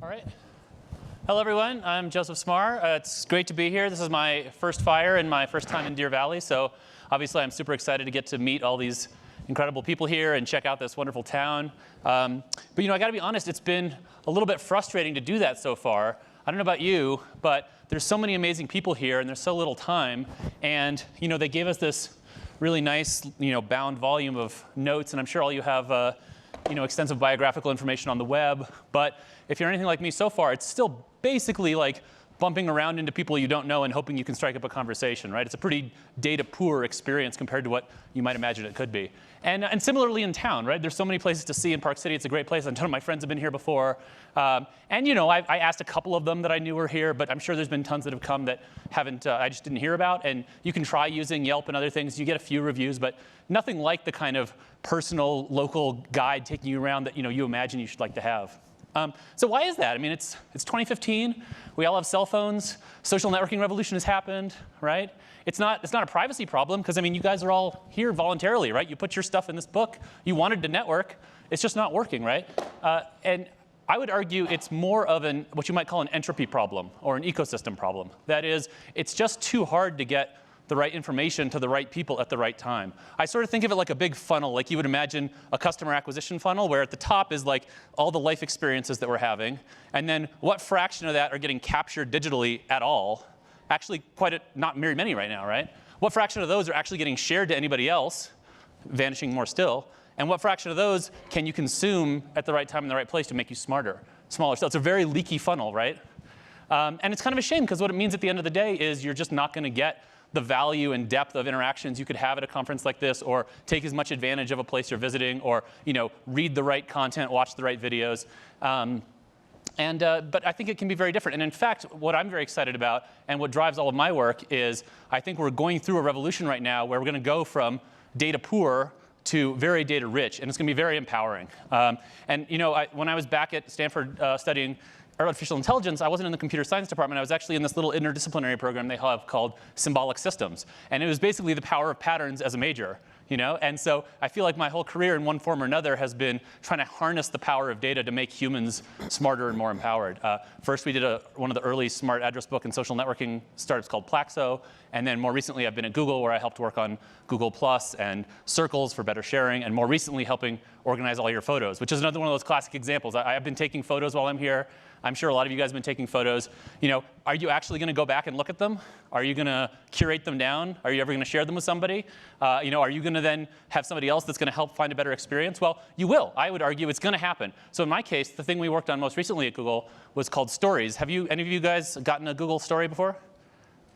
All right. Hello, everyone. I'm Joseph Smarr. It's great to be here. This is my first FiRe and my first time in Deer Valley. So obviously, I'm super excited to get to meet all these incredible people here and check out this wonderful town. But I got to be honest, it's been a little bit frustrating to do that so far. I don't know about you, but there's so many amazing people here, and there's so little time. And they gave us this really nice, bound volume of notes, and I'm sure all you have, extensive biographical information on the web. But if you're anything like me so far, it's still basically like bumping around into people you don't know and hoping you can strike up a conversation, right? It's a pretty data-poor experience compared to what you might imagine it could be. And similarly in town, right? There's so many places to see in Park City. It's a great place. A ton of my friends have been here before. I asked a couple of them that I knew were here, but I'm sure there's been tons that have come that haven't, I just didn't hear about. And you can try using Yelp and other things. You get a few reviews, but nothing like the kind of personal, local guide taking you around that you imagine you should like to have. So why is that? I mean, it's 2015. We all have cell phones. Social networking revolution has happened, right? It's not a privacy problem because, you guys are all here voluntarily, right? You put your stuff in this book. You wanted to network. It's just not working, right? And I would argue it's more of what you might call an entropy problem or an ecosystem problem. That is, it's just too hard to get the right information to the right people at the right time. I sort of think of it like a big funnel, like you would imagine a customer acquisition funnel, where at the top is like all the life experiences that we're having, and then what fraction of that are getting captured digitally at all? Actually, not very many right now, right? What fraction of those are actually getting shared to anybody else, vanishing more still? And what fraction of those can you consume at the right time in the right place to make you smarter, smaller? So it's a very leaky funnel, right? And it's kind of a shame, because what it means at the end of the day is you're just not going to get the value and depth of interactions you could have at a conference like this, or take as much advantage of a place you're visiting, or read the right content, watch the right videos. But I think it can be very different. And in fact, what I'm very excited about and what drives all of my work is I think we're going through a revolution right now where we're going to go from data poor to very data rich, and it's going to be very empowering. When I was back at Stanford studying artificial intelligence, I wasn't in the computer science department. I was actually in this little interdisciplinary program they have called symbolic systems. And it was basically the power of patterns as a major. And so I feel like my whole career in one form or another has been trying to harness the power of data to make humans smarter and more empowered. First, we did one of the early smart address book and social networking startups called Plaxo. And then more recently, I've been at Google, where I helped work on Google Plus and Circles for better sharing, and more recently helping organize all your photos, which is another one of those classic examples. I've been taking photos while I'm here. I'm sure a lot of you guys have been taking photos. Are you actually going to go back and look at them? Are you going to curate them down? Are you ever going to share them with somebody? Are you going to then have somebody else that's going to help find a better experience? Well, you will. I would argue it's going to happen. So in my case, the thing we worked on most recently at Google was called Stories. Have any of you guys gotten a Google Story before?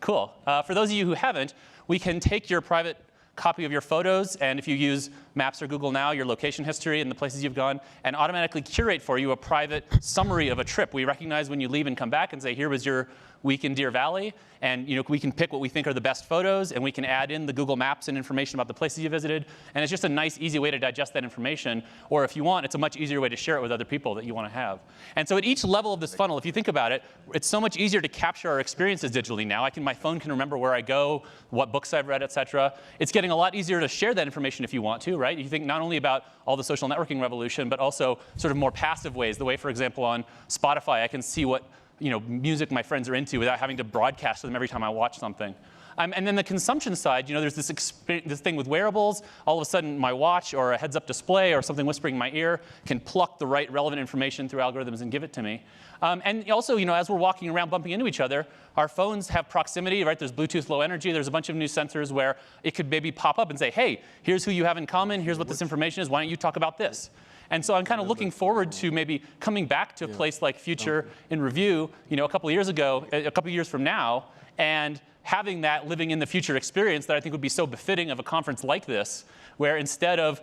Cool. For those of you who haven't, we can take your private copy of your photos, and if you use Maps or Google Now, your location history and the places you've gone, and automatically curate for you a private summary of a trip. We recognize when you leave and come back and say, here was your week in Deer Valley, and we can pick what we think are the best photos, and we can add in the Google Maps and information about the places you visited, and it's just a nice, easy way to digest that information. Or if you want, it's a much easier way to share it with other people that you want to have. And so at each level of this funnel, if you think about it, it's so much easier to capture our experiences digitally now. My phone can remember where I go, what books I've read, et cetera. It's getting a lot easier to share that information if you want to, right? You think not only about all the social networking revolution, but also sort of more passive ways. The way, for example, on Spotify, I can see what music my friends are into without having to broadcast to them every time I watch something. And then the consumption side, there's this thing with wearables. All of a sudden, my watch or a heads-up display or something whispering in my ear can pluck the right relevant information through algorithms and give it to me. And also, as we're walking around bumping into each other, our phones have proximity, right? There's Bluetooth Low Energy. There's a bunch of new sensors where it could maybe pop up and say, hey, here's who you have in common. Here's what this information is. Why don't you talk about this? And so I'm kind of looking forward to maybe coming back to a place like Future in Review, a couple of years ago, a couple of years from now, and having that living in the future experience that I think would be so befitting of a conference like this, where instead of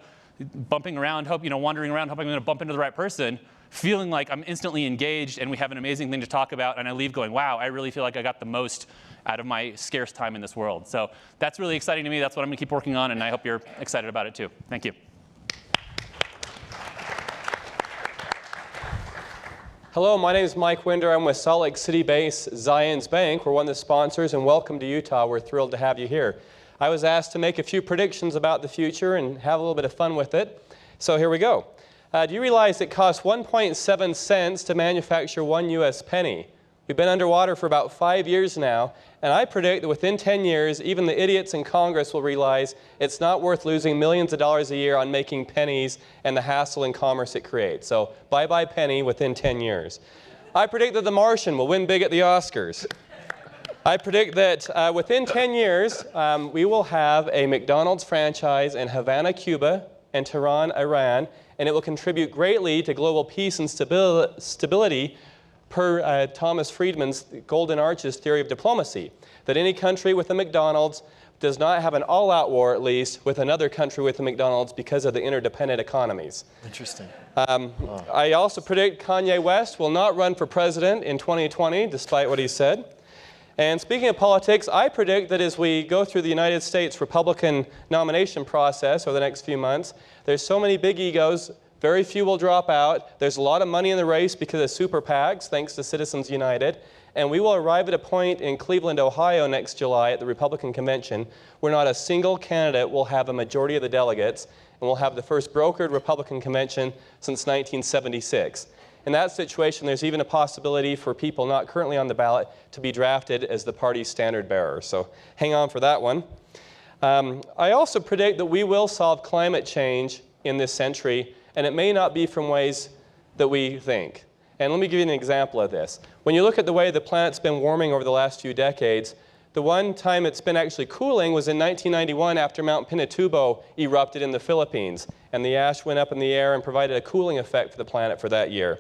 bumping around, wandering around, hoping I'm going to bump into the right person, feeling like I'm instantly engaged and we have an amazing thing to talk about, and I leave going, wow, I really feel like I got the most out of my scarce time in this world. So that's really exciting to me. That's what I'm going to keep working on, and I hope you're excited about it too. Thank you. Hello, my name is Mike Winder. I'm with Salt Lake City-based Zions Bank. We're one of the sponsors, and welcome to Utah. We're thrilled to have you here. I was asked to make a few predictions about the future and have a little bit of fun with it. So here we go. Do you realize it costs 1.7 cents to manufacture 1 US penny? We've been underwater for about 5 years now, and I predict that within 10 years, even the idiots in Congress will realize it's not worth losing millions of dollars a year on making pennies and the hassle in commerce it creates. So bye-bye penny within 10 years. I predict that The Martian will win big at the Oscars. I predict that within 10 years, we will have a McDonald's franchise in Havana, Cuba, and Tehran, Iran, and it will contribute greatly to global peace and stability per Thomas Friedman's Golden Arches theory of diplomacy, that any country with a McDonald's does not have an all-out war, at least, with another country with a McDonald's because of the interdependent economies. Interesting. I also predict Kanye West will not run for president in 2020, despite what he said. And speaking of politics, I predict that as we go through the United States Republican nomination process over the next few months, there's so many big egos, very few will drop out. There's a lot of money in the race because of super PACs, thanks to Citizens United. And we will arrive at a point in Cleveland, Ohio next July at the Republican convention where not a single candidate will have a majority of the delegates, and we'll have the first brokered Republican convention since 1976. In that situation, there's even a possibility for people not currently on the ballot to be drafted as the party's standard bearer. So hang on for that one. I also predict that we will solve climate change in this century, and it may not be from ways that we think. And let me give you an example of this. When you look at the way the planet's been warming over the last few decades, the one time it's been actually cooling was in 1991 after Mount Pinatubo erupted in the Philippines, and the ash went up in the air and provided a cooling effect for the planet for that year.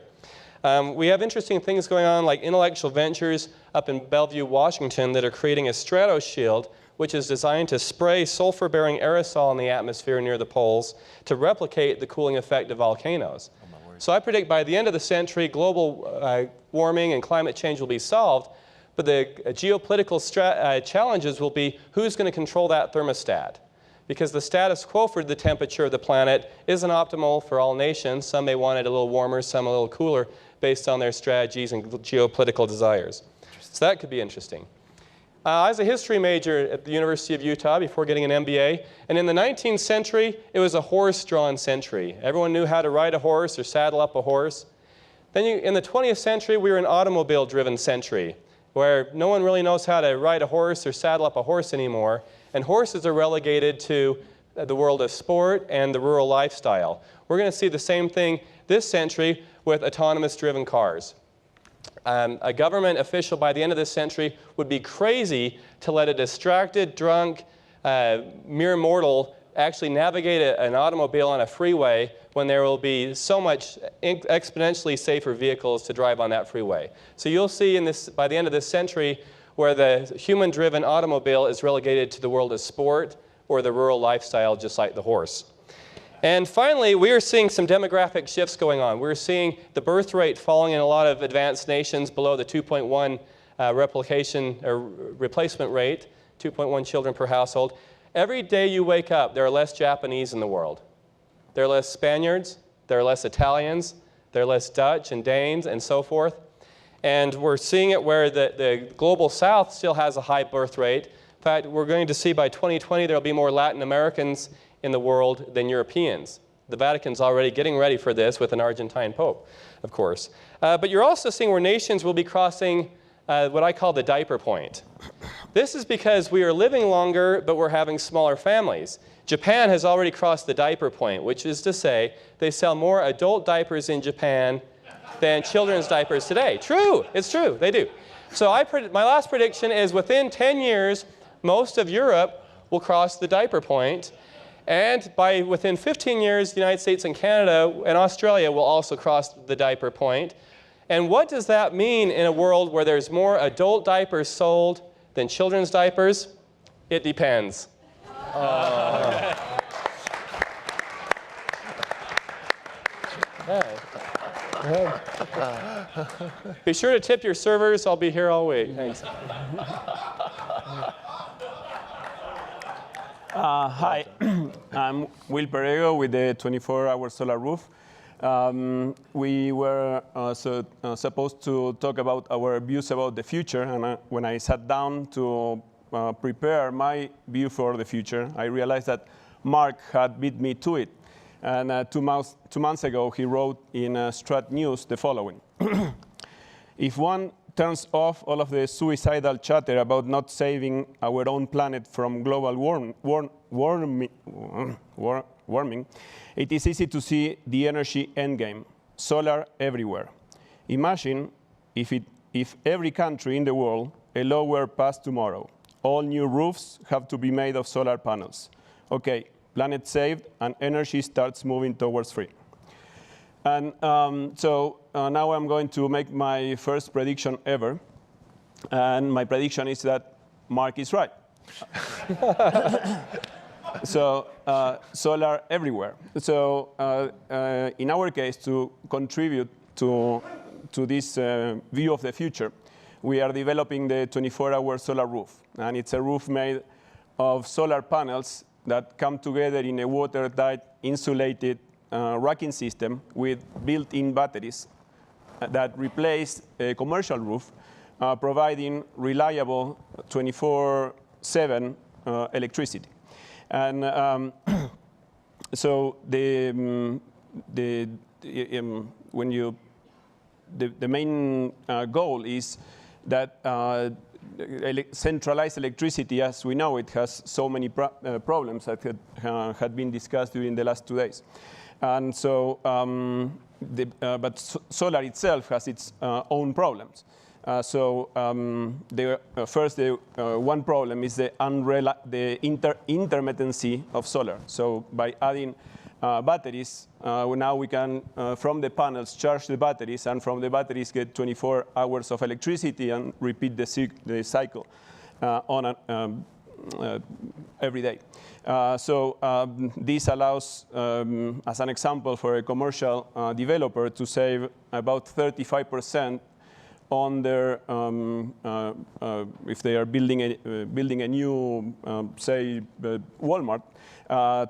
We have interesting things going on like intellectual ventures up in Bellevue, Washington that are creating a stratoshield which is designed to spray sulfur-bearing aerosol in the atmosphere near the poles to replicate the cooling effect of volcanoes. So I predict by the end of the century, global warming and climate change will be solved, but the geopolitical challenges will be who's going to control that thermostat. Because the status quo for the temperature of the planet isn't optimal for all nations. Some may want it a little warmer, some a little cooler, based on their strategies and geopolitical desires. So that could be interesting. I was a history major at the University of Utah before getting an MBA, and in the 19th century, it was a horse-drawn century. Everyone knew how to ride a horse or saddle up a horse. Then in the 20th century, we were an automobile-driven century, where no one really knows how to ride a horse or saddle up a horse anymore, and horses are relegated to the world of sport and the rural lifestyle. We're going to see the same thing this century with autonomous-driven cars. A government official by the end of this century would be crazy to let a distracted, drunk, mere mortal actually navigate an automobile on a freeway when there will be so much exponentially safer vehicles to drive on that freeway. So you'll see by the end of this century where the human-driven automobile is relegated to the world of sport or the rural lifestyle, just like the horse. And finally, we are seeing some demographic shifts going on. We're seeing the birth rate falling in a lot of advanced nations below the 2.1 replacement rate, 2.1 children per household. Every day you wake up, there are less Japanese in the world. There are less Spaniards, there are less Italians, there are less Dutch and Danes and so forth. And we're seeing it where the global south still has a high birth rate. In fact, we're going to see by 2020 there will be more Latin Americans in the world than Europeans. The Vatican's already getting ready for this with an Argentine pope, of course. But you're also seeing where nations will be crossing what I call the diaper point. This is because we are living longer, but we're having smaller families. Japan has already crossed the diaper point, which is to say they sell more adult diapers in Japan than children's diapers today. True, it's true, they do. So my last prediction is within 10 years, most of Europe will cross the diaper point. And within 15 years, the United States and Canada and Australia will also cross the diaper point. And what does that mean in a world where there's more adult diapers sold than children's diapers? It depends. Be sure to tip your servers. I'll be here all week. Thanks. Hi, I'm Will Perego with the 24-hour solar roof. We were supposed to talk about our views about the future, and when I sat down to prepare my view for the future, I realized that Mark had beat me to it. And 2 months ago, he wrote in Strat News the following. If one turns off all of the suicidal chatter about not saving our own planet from global warming, it is easy to see the energy endgame, solar everywhere. Imagine if every country in the world a law were passed tomorrow. All new roofs have to be made of solar panels. Okay, planet saved, and energy starts moving towards free. And so now I'm going to make my first prediction ever. And my prediction is that Mark is right. So solar everywhere. So in our case, to contribute to this view of the future, we are developing the 24-hour solar roof. And it's a roof made of solar panels that come together in a watertight, insulated racking system with built-in batteries that replace a commercial roof, providing reliable 24/7 electricity. And so the main goal is that centralized electricity, as we know it, has so many problems that had been discussed during the last 2 days. And so, but solar itself has its own problems. First, one problem is the intermittency of solar. So by adding batteries, now we can, from the panels, charge the batteries, and from the batteries get 24 hours of electricity and repeat the cycle every day. This allows, as an example, for a commercial developer to save about 35% on their, if they are building a new, say, Walmart,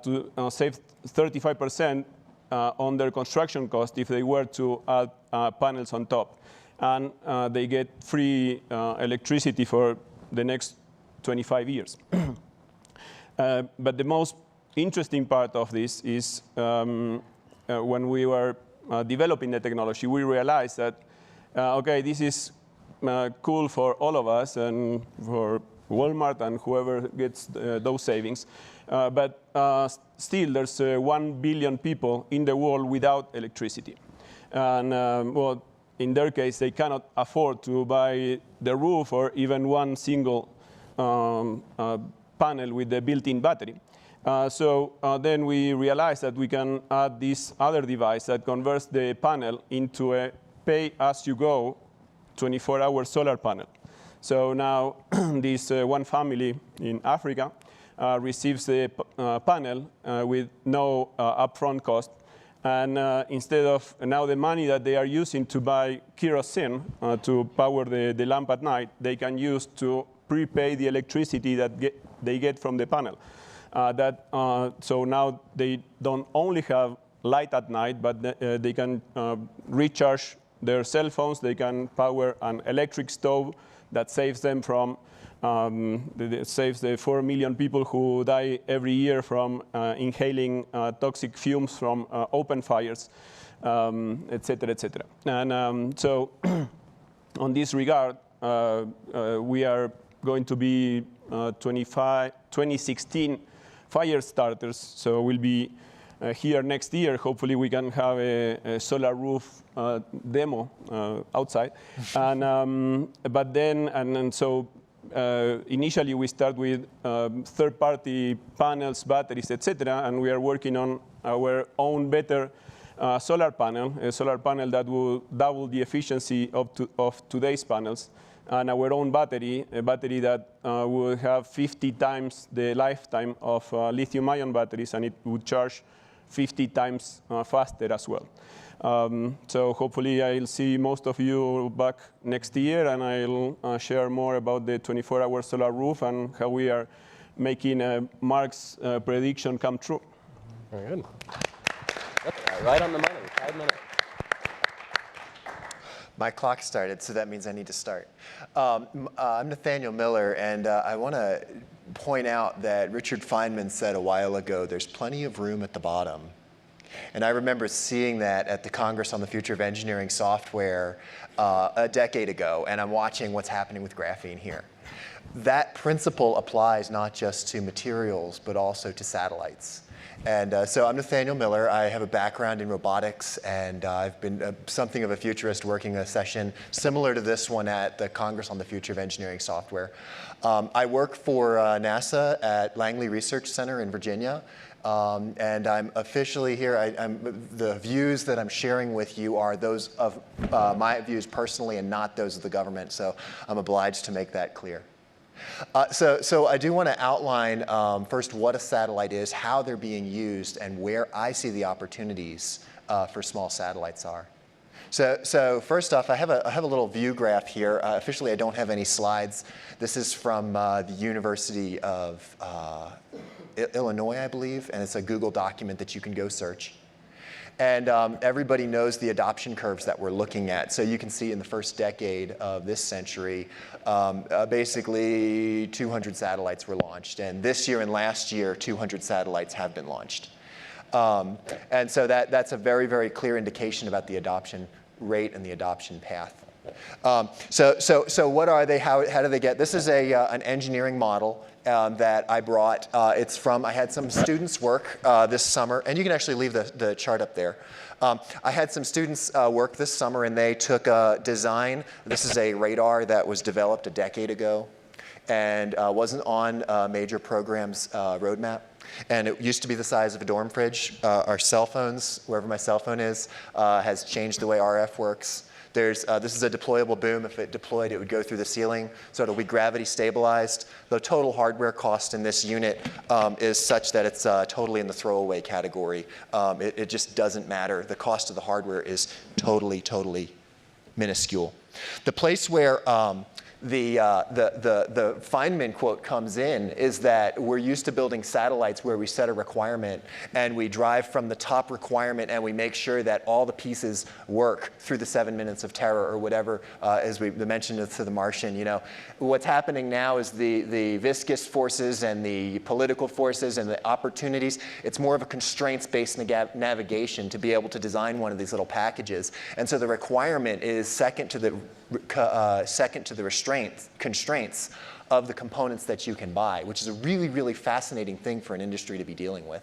to save 35% on their construction cost if they were to add panels on top. And they get free electricity for the next 25 years. But the most interesting part of this is when we were developing the technology, we realized that, okay, this is cool for all of us and for Walmart and whoever gets those savings. But still, there's 1 billion people in the world without electricity. And well, in their case, they cannot afford to buy the roof or even one single panel with the built-in battery. Then we realized that we can add this other device that converts the panel into a pay-as-you-go 24-hour solar panel. So now this one family in Africa receives the panel with no upfront cost. And instead of now the money that they are using to buy kerosene to power the lamp at night, they can use to prepay the electricity that they get from the panel. So now they don't only have light at night, but they can recharge their cell phones. They can power an electric stove that saves them from, saves the 4 million people who die every year from inhaling toxic fumes from open fires, et cetera, et cetera. And so on this regard, we are going to be 2016 fire starters. So we'll be here next year. Hopefully we can have a solar roof demo outside. And but then, so initially we start with third-party panels, batteries, etc. And we are working on our own better solar panel, a solar panel that will double the efficiency of today's panels. And our own battery, a battery that will have 50 times the lifetime of lithium-ion batteries, and it would charge 50 times faster as well. So hopefully I'll see most of you back next year, and I'll share more about the 24-hour solar roof and how we are making Mark's prediction come true. Very good. Right on the money, 5 minutes. My clock started, so that means I need to start. I'm Nathanael Miller, and I want to point out that Richard Feynman said a while ago, there's plenty of room at the bottom. And I remember seeing that at the Congress on the Future of Engineering Software a decade ago, and I'm watching what's happening with graphene here. That principle applies not just to materials, but also to satellites. And so I'm Nathanael Miller. I have a background in robotics, and I've been something of a futurist working a session similar to this one at the Congress on the Future of Engineering Software. I work for NASA at Langley Research Center in Virginia. And I'm officially here. The views that I'm sharing with you are those of my views personally and not those of the government. So I'm obliged to make that clear. So I do want to outline first what a satellite is, how they're being used, and where I see the opportunities for small satellites are. So first off, I have a little view graph here. Officially, I don't have any slides. This is from the University of Illinois, I believe, and it's a Google document that you can go search. And everybody knows the adoption curves that we're looking at. So you can see in the first decade of this century, basically 200 satellites were launched. And this year and last year, 200 satellites have been launched. And so that's a very, very clear indication about the adoption rate and the adoption path. So what are they? How do they get? This is an engineering model that I brought. It's from, I had some students work this summer, and you can actually leave the chart up there. I had some students work this summer, and they took a design. This is a radar that was developed a decade ago and wasn't on a major program's roadmap. And it used to be the size of a dorm fridge. Our cell phones, wherever my cell phone is, has changed the way RF works. This is a deployable boom. If it deployed, it would go through the ceiling, so it'll be gravity stabilized. The total hardware cost in this unit is such that it's totally in the throwaway category. It just doesn't matter. The cost of the hardware is totally, totally minuscule. The place where the Feynman quote comes in is that we're used to building satellites where we set a requirement and we drive from the top requirement and we make sure that all the pieces work through the 7 minutes of terror or whatever, as we mentioned to the Martian. You know, what's happening now is the viscous forces and the political forces and the opportunities. It's more of a constraints-based navigation to be able to design one of these little packages. And so the requirement is second to the constraints of the components that you can buy, which is a really, really fascinating thing for an industry to be dealing with.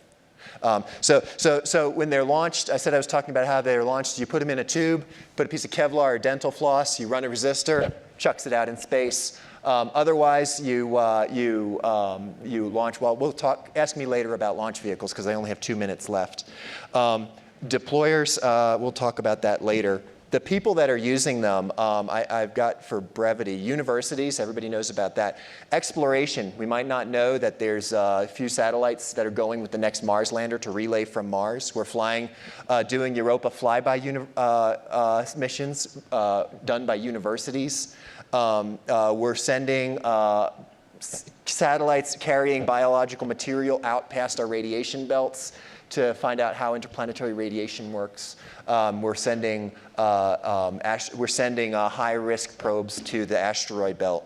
So when they're launched, I said I was talking about how they're launched. You put them in a tube, put a piece of Kevlar or dental floss, you run a resistor, chucks it out in space. Otherwise, you launch. Well, we'll talk. Ask me later about launch vehicles because I only have 2 minutes left. Deployers, we'll talk about that later. The people that are using them, I've got for brevity, universities, everybody knows about that. Exploration, we might not know that there's a few satellites that are going with the next Mars lander to relay from Mars. We're flying, doing Europa flyby missions done by universities. We're sending satellites carrying biological material out past our radiation belts to find out how interplanetary radiation works. We're sending high-risk probes to the asteroid belt.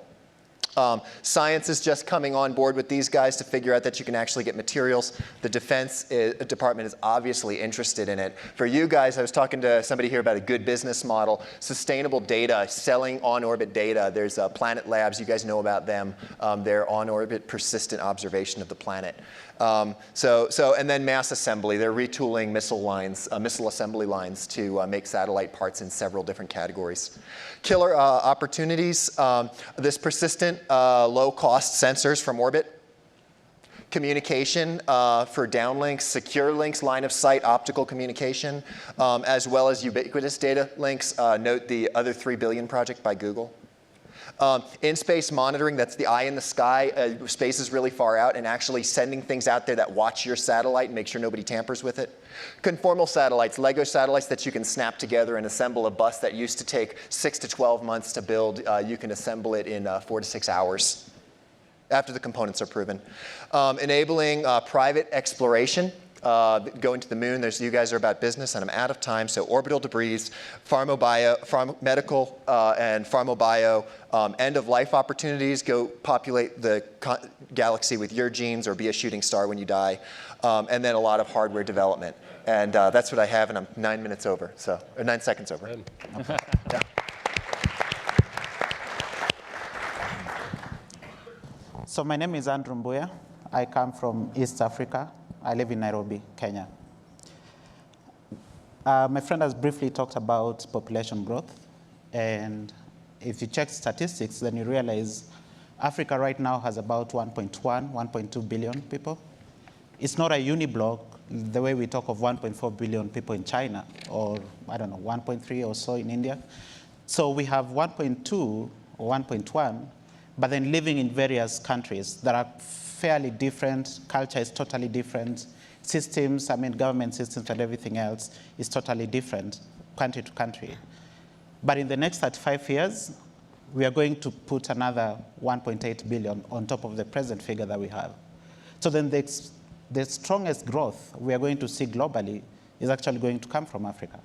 Science is just coming on board with these guys to figure out that you can actually get materials. The Defense Department is obviously interested in it. For you guys, I was talking to somebody here about a good business model, sustainable data, selling on-orbit data. There's Planet Labs. You guys know about them. They're on-orbit persistent observation of the planet. And then mass assembly. They're retooling missile assembly lines to make satellite parts in several different categories. Killer opportunities. This persistent low-cost sensors from orbit. Communication for downlinks, secure links, line of sight, optical communication, as well as ubiquitous data links. Note the Other 3 Billion project by Google. In-space monitoring, that's the eye in the sky. Space is really far out, and actually sending things out there that watch your satellite and make sure nobody tampers with it. Conformal satellites, Lego satellites that you can snap together and assemble a bus that used to take 6 to 12 months to build. You can assemble it in 4 to 6 hours after the components are proven. Enabling private exploration. going to the moon. You guys are about business, and I'm out of time. So orbital debris, medical and pharmobio, end-of-life opportunities. Go populate the galaxy with your genes or be a shooting star when you die. And then a lot of hardware development. And that's what I have, and I'm 9 minutes over, or 9 seconds over. Yeah. So my name is Mbuya. I come from East Africa. I live in Nairobi, Kenya. My friend has briefly talked about population growth. And if you check statistics, then you realize Africa right now has about 1.1, 1.2 billion people. It's not a uniblock the way we talk of 1.4 billion people in China, or I don't know, 1.3 or so in India. So we have 1.2 or 1.1, but then living in various countries that are fairly different. Culture is totally different. Systems, government systems and everything else is totally different country to country. But in the next 35 years, we are going to put another 1.8 billion on top of the present figure that we have. So then the strongest growth we are going to see globally is actually going to come from Africa.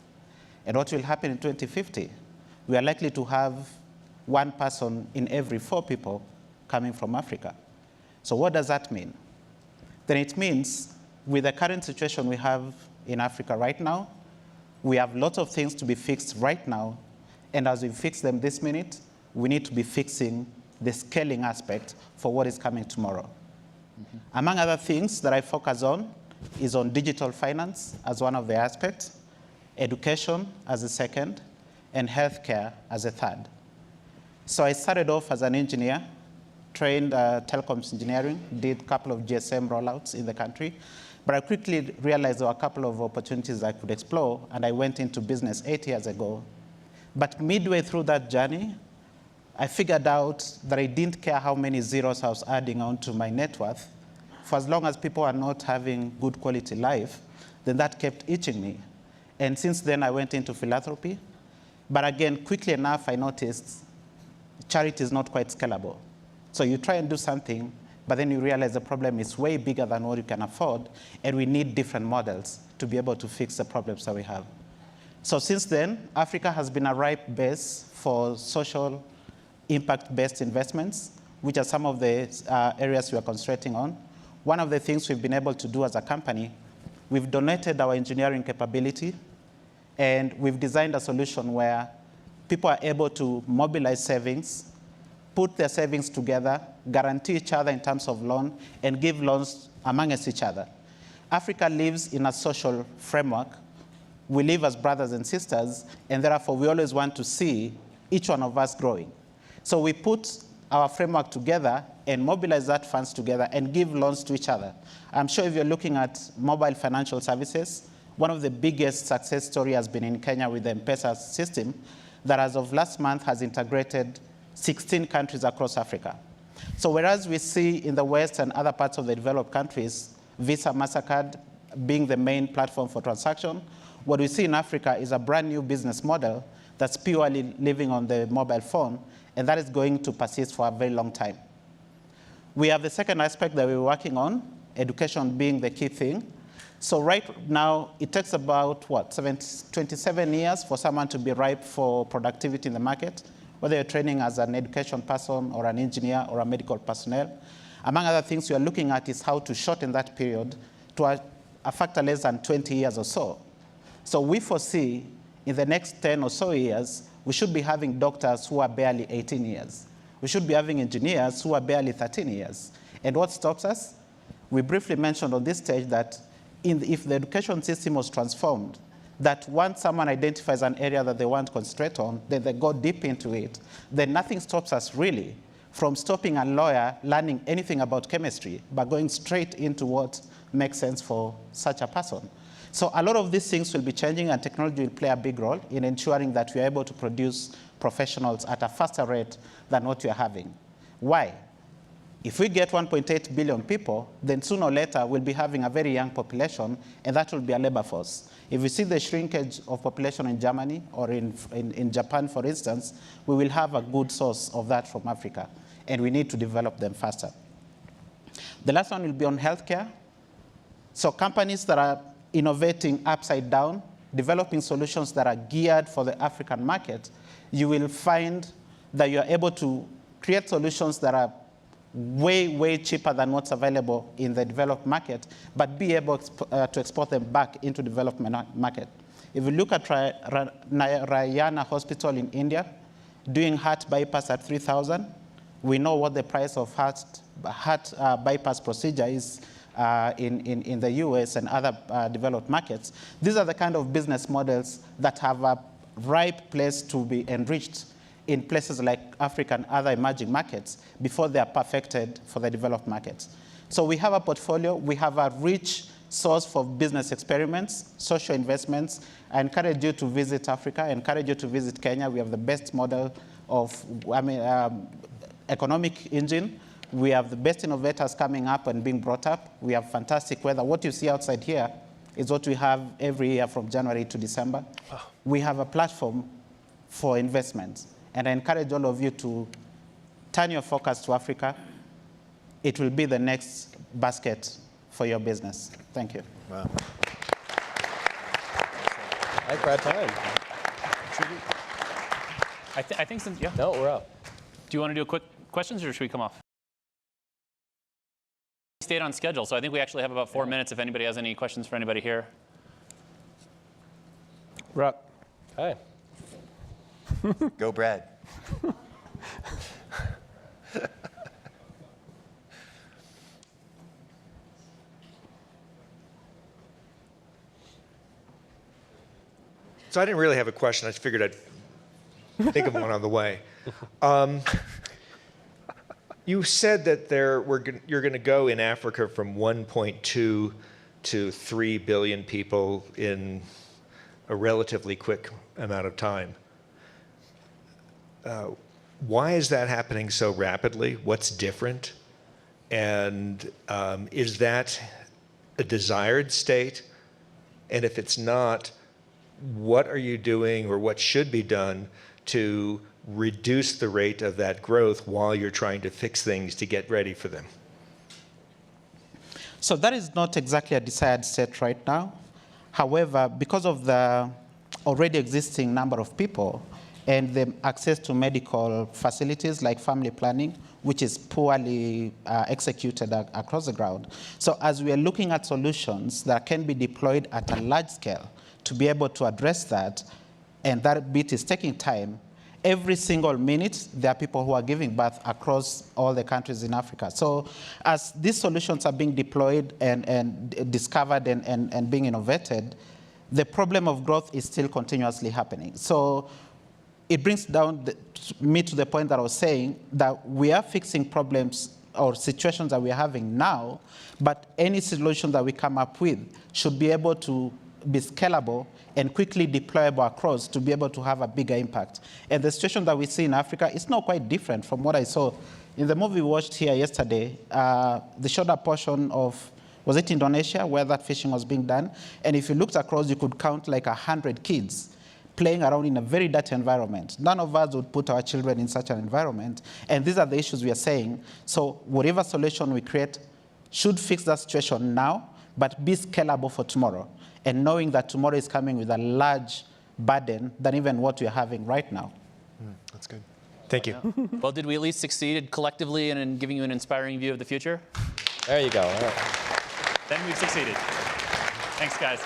And what will happen in 2050? We are likely to have 1 person in every 4 people coming from Africa. So what does that mean? Then it means with the current situation we have in Africa right now, we have lots of things to be fixed right now. And as we fix them this minute, we need to be fixing the scaling aspect for what is coming tomorrow. Among other things that I focus on is on digital finance as one of the aspects, education as a second, and healthcare as a third. So I started off as an engineer, trained telecoms engineering, did a couple of GSM rollouts in the country, but I quickly realized there were a couple of opportunities I could explore, and I went into business 8 years ago. But midway through that journey, I figured out that I didn't care how many zeros I was adding onto my net worth. For as long as people are not having good quality life, then that kept itching me. And since then, I went into philanthropy. But again, quickly enough, I noticed charity is not quite scalable. So you try and do something, but then you realize the problem is way bigger than what you can afford, and we need different models to be able to fix the problems that we have. So since then, Africa has been a ripe base for social impact-based investments, which are some of the areas we are concentrating on. One of the things we've been able to do as a company, we've donated our engineering capability, and we've designed a solution where people are able to mobilize savings, put their savings together, guarantee each other in terms of loan, and give loans amongst each other. Africa lives in a social framework. We live as brothers and sisters, and therefore we always want to see each one of us growing. So we put our framework together and mobilize that funds together and give loans to each other. I'm sure if you're looking at mobile financial services, one of the biggest success stories has been in Kenya with the M-Pesa system that as of last month has integrated 16 countries across Africa. So whereas we see in the West and other parts of the developed countries, Visa, MasterCard being the main platform for transaction, what we see in Africa is a brand new business model that's purely living on the mobile phone, and that is going to persist for a very long time. We have the second aspect that we're working on, education being the key thing. So right now, it takes about, 27 years for someone to be ripe for productivity in the market, whether you're training as an education person or an engineer or a medical personnel. Among other things we are looking at is how to shorten that period to a factor less than 20 years or so. So we foresee in the next 10 or so years, we should be having doctors who are barely 18 years. We should be having engineers who are barely 13 years. And what stops us? We briefly mentioned on this stage that if the education system was transformed, that once someone identifies an area that they want to concentrate on, then they go deep into it, then nothing stops us really from stopping a lawyer learning anything about chemistry, but going straight into what makes sense for such a person. So a lot of these things will be changing, and technology will play a big role in ensuring that we are able to produce professionals at a faster rate than what we are having. Why? If we get 1.8 billion people, then sooner or later we'll be having a very young population, and that will be a labor force. If we see the shrinkage of population in Germany or in Japan, for instance, we will have a good source of that from Africa, and we need to develop them faster. The last one will be on healthcare. So companies that are innovating upside down, developing solutions that are geared for the African market, you will find that you're able to create solutions that are way, way cheaper than what's available in the developed market, but be able to export them back into the development market. If you look at Rayana Hospital in India, doing heart bypass at 3,000, we know what the price of heart bypass procedure is in the US and other developed markets. These are the kind of business models that have a ripe place to be enriched in places like Africa and other emerging markets before they are perfected for the developed markets. So we have a portfolio, we have a rich source for business experiments, social investments. I encourage you to visit Africa, I encourage you to visit Kenya. We have the best model of, economic engine. We have the best innovators coming up and being brought up. We have fantastic weather. What you see outside here is what we have every year from January to December. Wow. We have a platform for investments. And I encourage all of you to turn your focus to Africa. It will be the next basket for your business. Thank you. Wow. I think we're out of time. I think since, yeah. No, we're up. Do you want to do a quick questions or should we come off? We stayed on schedule, so I think we actually have about 4 minutes if anybody has any questions for anybody here. Right. Hi. Go Brad. So I didn't really have a question. I just figured I'd think of one on the way. You said that you're going to go in Africa from 1.2 to 3 billion people in a relatively quick amount of time. Why is that happening so rapidly? What's different? And is that a desired state? And if it's not, what are you doing or what should be done to reduce the rate of that growth while you're trying to fix things to get ready for them? So that is not exactly a desired state right now. However, because of the already existing number of people and the access to medical facilities like family planning, which is poorly executed across the ground. So as we are looking at solutions that can be deployed at a large scale to be able to address that, and that bit is taking time, every single minute, there are people who are giving birth across all the countries in Africa. So as these solutions are being deployed and discovered and being innovated, the problem of growth is still continuously happening. So it brings down me to the point that I was saying that we are fixing problems or situations that we are having now, but any solution that we come up with should be able to be scalable and quickly deployable across to be able to have a bigger impact. And the situation that we see in Africa is not quite different from what I saw in the movie we watched here yesterday. They showed a portion of, was it Indonesia, where that fishing was being done? And if you looked across, you could count like 100 kids playing around in a very dirty environment. None of us would put our children in such an environment. And these are the issues we are saying. So whatever solution we create should fix that situation now, but be scalable for tomorrow. And knowing that tomorrow is coming with a large burden than even what we are having right now. That's good. Thank you. Yeah. Well, did we at least succeed collectively in giving you an inspiring view of the future? There you go. All right. Then we've succeeded. Thanks, guys.